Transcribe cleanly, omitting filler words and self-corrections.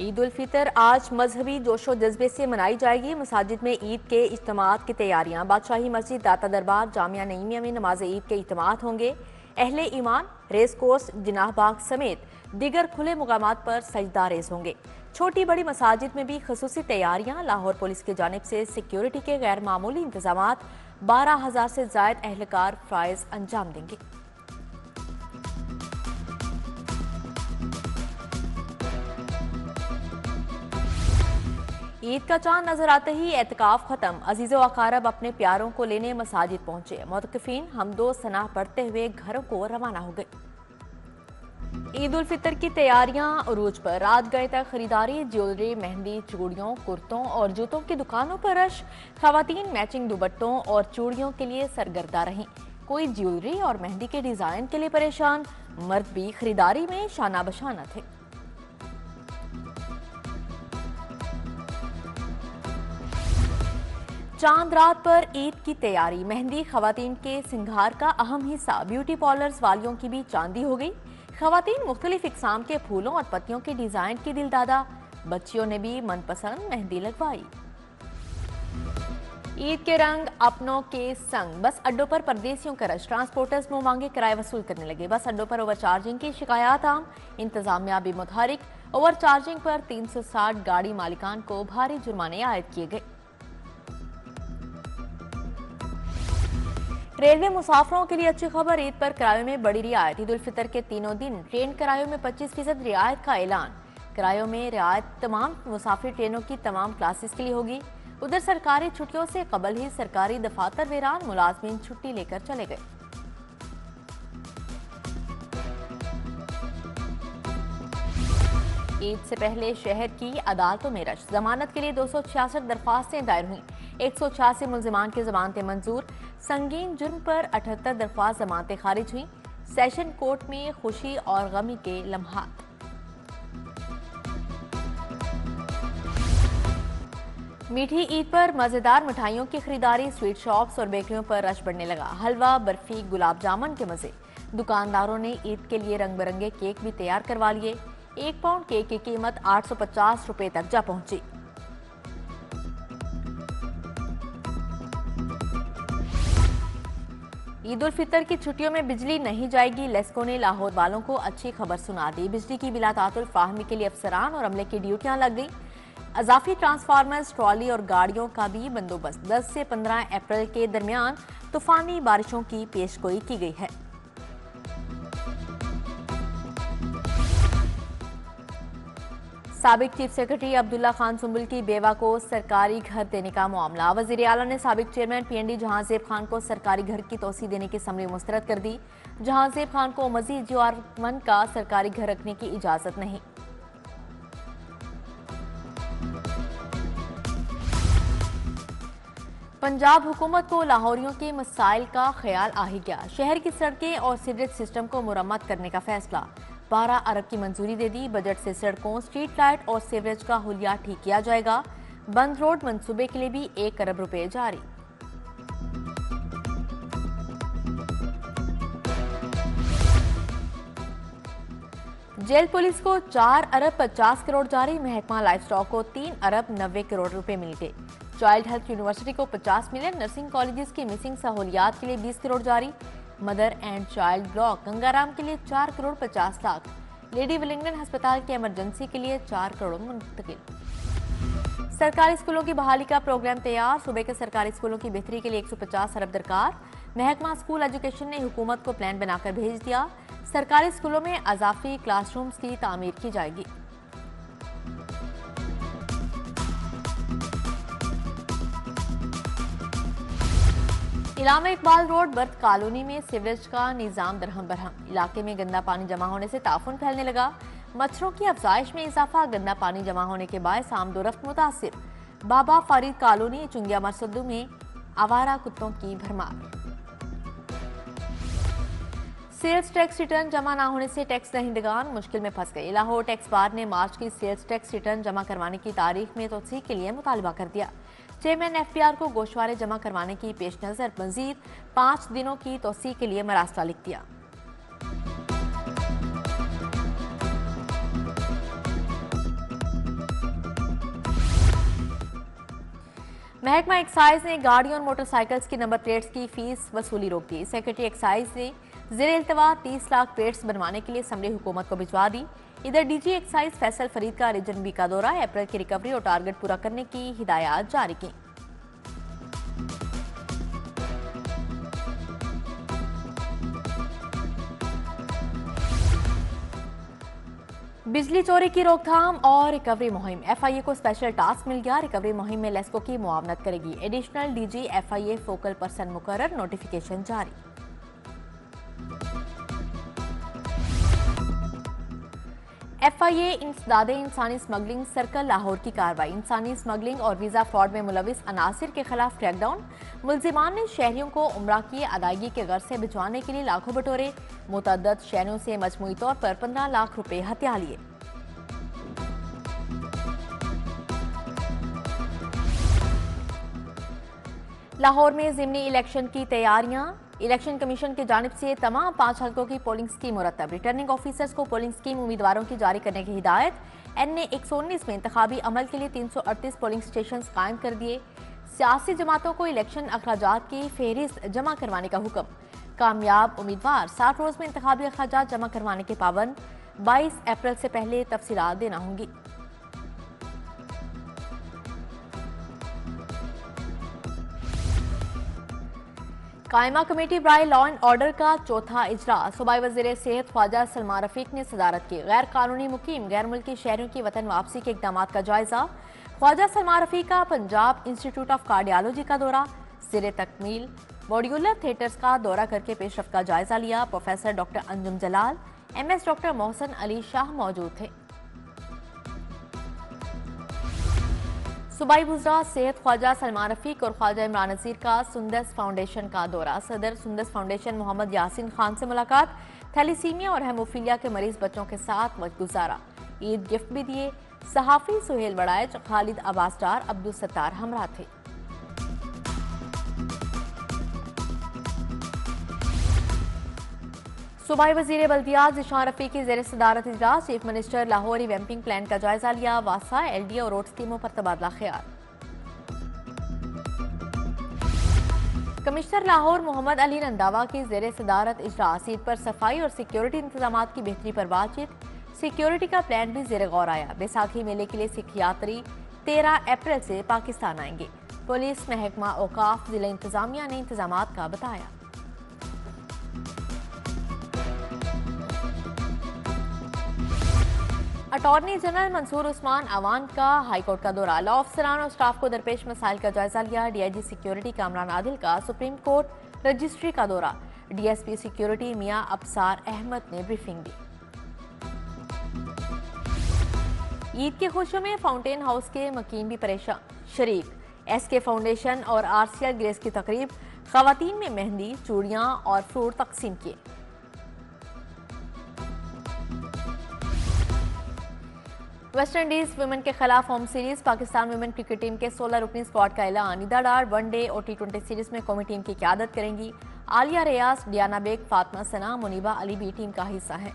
ईद उल फितर आज मजहबी जोशो जज्बे से मनाई जाएगी। मसाजिद में ईद के इज्तिमात की तैयारियां। बादशाही मस्जिद, दाता दरबार, जामिया नईमिया में नमाज ईद के इज्तिमात होंगे। अहले ईमान रेस कोर्स, जिनाह बाग समेत दीगर खुले मुकामात पर सजदा रेस होंगे। छोटी बड़ी मसाजिद में भी खसूसी तैयारियां। लाहौर पुलिस की जानिब से सिक्योरिटी के गैर मामूली इंतजामात। 12,000 से जायद एहलकार फ्राइज अंजाम देंगे। ईद का चांद नजर आते ही एतकाफ खत्म। अजीजो अकारब अपने प्यारों को लेने मसाजिद पहुंचे। मुतकिफीन हमदो सना पढ़ते हुए घरों को रवाना हो गए। ईद उल फितर की तैयारियां उरूज पर। रात गए तक खरीदारी। ज्वेलरी, मेहंदी, चूड़ियों, कुर्तों और जूतों की दुकानों पर रश। खवातीन मैचिंग दुपट्टों और चूड़ियों के लिए सरगर्दा रहीं। कोई ज्वेलरी और मेहंदी के डिजाइन के लिए परेशान। मर्द भी खरीदारी में शाना बशाना थे। चांद रात पर ईद की तैयारी। मेहंदी खवातीन के सिंगार का अहम हिस्सा। ब्यूटी पार्लर्स वालियों की भी चांदी हो गई। खवातीन मुख्तलिफ इकसाम के फूलों और पत्तियों के डिजाइन की दिलदादा। बच्चियों ने भी मनपसंद मेहंदी लगवाई। ईद के रंग अपनों के संग। बस अड्डों पर परदेसियों का रश। ट्रांसपोर्टर्स मुंह मांगे किराए वसूल करने लगे। बस अड्डों पर ओवर चार्जिंग की शिकायत आम। इंतजामिया भी मुतहरिक। ओवर चार्जिंग पर 360 गाड़ी मालिकान को भारी जुर्माने आयद किए गए। रेलवे मुसाफिरों के लिए अच्छी खबर। ईद पर किरायों में बड़ी रियायत। ईद उल फितर के तीनों दिन ट्रेन किरायों में 25% रियायत का ऐलान। किरायों में रियायत तमाम मुसाफिर ट्रेनों की तमाम क्लासेस के लिए होगी। उधर सरकारी छुट्टियों से कबल ही सरकारी दफातर वीरान। मुलाजमीन छुट्टी लेकर चले गए। ईद से पहले शहर की अदालतों में रश। जमानत के लिए 266 दरख्वास्तें दायर हुई। 186 मुल्जिमान की जमानतें मंजूर। संगीन जुर्म पर 78 दरख्वास्त जमानतें खारिज हुई। सेशन कोर्ट में खुशी और गमी के लम्हात। मीठी ईद पर मजेदार मिठाइयों की खरीदारी। स्वीट शॉप्स और बेकरियों पर रश बढ़ने लगा। हलवा, बर्फी, गुलाब जामुन के मजे। दुकानदारों ने ईद के लिए रंग बिरंगे केक भी तैयार करवा लिए। 1 पाउंड केक की कीमत 850 रुपए तक जा पहुंची। ईद उल फितर की छुट्टियों में बिजली नहीं जाएगी। लेस्को ने लाहौर वालों को अच्छी खबर सुना दी। बिजली की बिला तातुल फाहमी के लिए अफसरान और अमले की ड्यूटियां लग गई। अजाफी ट्रांसफार्मर्स, ट्रॉली और गाड़ियों का भी बंदोबस्त। 10 से 15 अप्रैल के दरमियान तूफानी बारिशों की पेशगोई की गई है। साबिक चीफ सेक्रेटरी अब्दुल्ला खान सुंबुल की बेवा को सरकारी घर देने का मामला। वजीर आला ने साबिक चेयरमैन पीएनडी जहांजेब खान को सरकारी घर की तोसी देने की समरी मुस्तरद कर दी। जहांजेब खान को मजीद जीआर-1 का सरकारी घर रखने की इजाजत नहीं। पंजाब हुकूमत को लाहौरियों के मसाइल का ख्याल आ ही गया। शहर की सड़कें और सीवरेज सिस्टम को मुरम्मत करने का फैसला। 12 अरब की मंजूरी दे दी। बजट से सड़कों, स्ट्रीट लाइट और सीवरेज का हुलिया ठीक किया जाएगा। बंद रोड मंसूबे के लिए भी 1 अरब रुपए जारी। जेल पुलिस को 4 अरब 50 करोड़ जारी। महकमा लाइफ स्टॉक को 3 अरब 90 करोड़ रुपए मिले। चाइल्ड हेल्थ यूनिवर्सिटी को 50 मिलियन। नर्सिंग कॉलेजेस की मिसिंग सहूलियात के लिए 20 करोड़ जारी। Mother and child block Gangaram के लिए 4 करोड़ 50 लाख। लेडी विलिंगडन अस्पताल के इमरजेंसी के लिए 4 करोड़ मुंतकिल। सरकारी स्कूलों की बहाली का प्रोग्राम तैयार। सूबे के सरकारी स्कूलों की बेहतरी के लिए 150 अरब दरकार। महकमा स्कूल एजुकेशन ने हुकूमत को प्लान बनाकर भेज दिया। सरकारी स्कूलों में अजाफी क्लासरूम्स की तामीर की जाएगी। इलामा इकबाल रोड बर्थ कॉलोनी में सीवरेज का निजाम दरहम बरहम। इलाके में गंदा पानी जमा होने से ताफुन फैलने लगा। मच्छरों की अफजाइश में इजाफा। गंदा पानी जमा होने के बायस आमदोरफ्त मुतासिर। बाबा फरीद कॉलोनी चुंगिया मरसदू में आवारा कुत्तों की भरमार। सेल्स टैक्स रिटर्न जमा न होने से टैक्स दहिंदगान मुश्किल में फंस गए। लाहौर टैक्स बार ने मार्च की सेल्स टैक्स रिटर्न जमा करवाने की तारीख में तोसी के लिए मुतालबा कर दिया। चेयरमैन एफपीआर को गोशवारे जमा करवाने की पेश नजर मजीद 5 दिनों की तोसी के लिए मरासला लिख दिया। महकमा एक्साइज ने गाड़ियों और मोटरसाइकिल्स की नंबर प्लेट्स की फीस वसूली रोक दी। सेक्रेटरी एक्साइज ने ज़ेरे इल्तवा 30 लाख प्लेट्स बनवाने के लिए असम्बली हुकूमत को भिजवा दी। इधर डीजी एक्साइज फैसल फरीद का रीजन बी का दौरा, अप्रैल की रिकवरी और टारगेट पूरा करने की हिदायत जारी की। बिजली चोरी की रोकथाम और रिकवरी मुहिम, एफआईए को स्पेशल टास्क मिल गया। रिकवरी मुहिम में लेस्को की मुआवनत करेगी। Additional DG FIA focal person मुकर्रर, नोटिफिकेशन जारी। एफआईए इंसदादे इंसानी स्मगलिंग सर्कल लाहौर की कार्रवाई, इंसानी स्मगलिंग और वीजा फ्रॉड में मुलविस अनासिर के खिलाफ क्रैकडाउन। मुलजिमान ने शहरियों को उम्रा की अदायगी के गर्ज से भिजवाने के लिए लाखों बटोरे। मुतअद्दद शहरों से मजमूई तौर पर 15 लाख रुपए हत्या लिए। लाहौर में ज़िमनी इलेक्शन की तैयारियां, इलेक्शन कमीशन की जानिब से तमाम 5 हल्कों की पोलिंग स्कीम मुरतब। रिटर्निंग ऑफिसर्स को पोलिंग स्कीम उम्मीदवारों की जारी करने की हिदायत। NA 119 में इंतखाबी अमल के लिए 338 पोलिंग स्टेशन कायम कर दिए। सियासी जमातों को इलेक्शन अखराजात की फहरिस्त जमा करवाने का हुक्म। कामयाब उम्मीदवार 60 रोज में इंतखाबी अखराजात जमा करवाने के पाबंद। 22 अप्रैल से पहले तफसीलात देना होंगी। कायमा कमेटी बराए लॉ एंड ऑर्डर का चौथा इजलास, सूबाई वज़ीर सेहत ख्वाजा सलमा रफीक ने सदारत की। गैर कानूनी मुकीम गैर मुल्की शहरों की वतन वापसी के इकदाम का जायजा। ख्वाजा सलमा रफीक का पंजाब इंस्टीट्यूट ऑफ कार्डियोलॉजी का दौरा, सिरे तकमील मॉड्यूलर थिएटर्स का दौरा करके पेशरफ का जायजा लिया। प्रोफेसर डॉक्टर अंजुम जलाल, MS डॉक्टर मोहसन अली शाह मौजूद थे। सूबाई वुज़रा सेहत ख्वाजा सलमान रफीक और ख्वाजा इमरान नज़ीर का सुंदस फाउंडेशन का दौरा। सदर सुंदस फाउंडेशन मोहम्मद यासीन खान से मुलाकात। थैलीसीमिया और हेमोफीलिया के मरीज बच्चों के साथ वक्त गुजारा। ईद गिफ्ट भी दिए। सहाफ़ी सुहेल बड़ाइच, खालिद अब्बास डार, अब्दुल सत्तार हमरा थे। सूबाई वज़ीर बल्दियात ज़िशान रफ़ी की ज़ेर सदारत इजलास। Chief minister Lahore revamping plan का जायजा लिया। वासा, LD और रोड स्कीमों पर तबादला ख्याल। कमिश्नर लाहौर मोहम्मद अली रंधावा की ज़ेर सदारत इजलास। ईद पर सफाई और सिक्योरिटी इंतजाम की बेहतरी पर बातचीत। सिक्योरिटी का प्लान भी ज़ेर गौर आया। बैसाखी मेले के लिए सिख यात्री 13 अप्रैल से पाकिस्तान आएंगे। पुलिस महकमा औकाफ जिला इंतजामिया ने इंतजाम का बताया। अटॉर्नी जनरल मंसूर उस्मान अवान का हाईकोर्ट का दौरा। लॉ अफसरान और स्टाफ को दरपेश मसाइल का जायजा लिया। DIG सिक्योरिटी कामरान आदिल का सुप्रीम कोर्ट रजिस्ट्री का दौरा। DSP सिक्योरिटी मियां अबसार अहमद ने ब्रीफिंग दी। ईद की खुशियों में फाउंटेन हाउस के मकीन भी परेशान। शरीक SK फाउंडेशन और RCL ग्रेस की तकरीब। खवातीन में मेहंदी, चूड़ियां और फ्रूट तकसीम किए। वेस्ट इंडीज वुमेन के खिलाफ home series. Pakistan women cricket team के 16 रुकनी स्क्वाड का ऐलान। निदा डार वनडे और T20 सीरीज में कौमी टीम की क़यादत करेंगी। आलिया रियाज, डियाना बेग, फातिमा सना, मुनीबा अली भी टीम का हिस्सा है।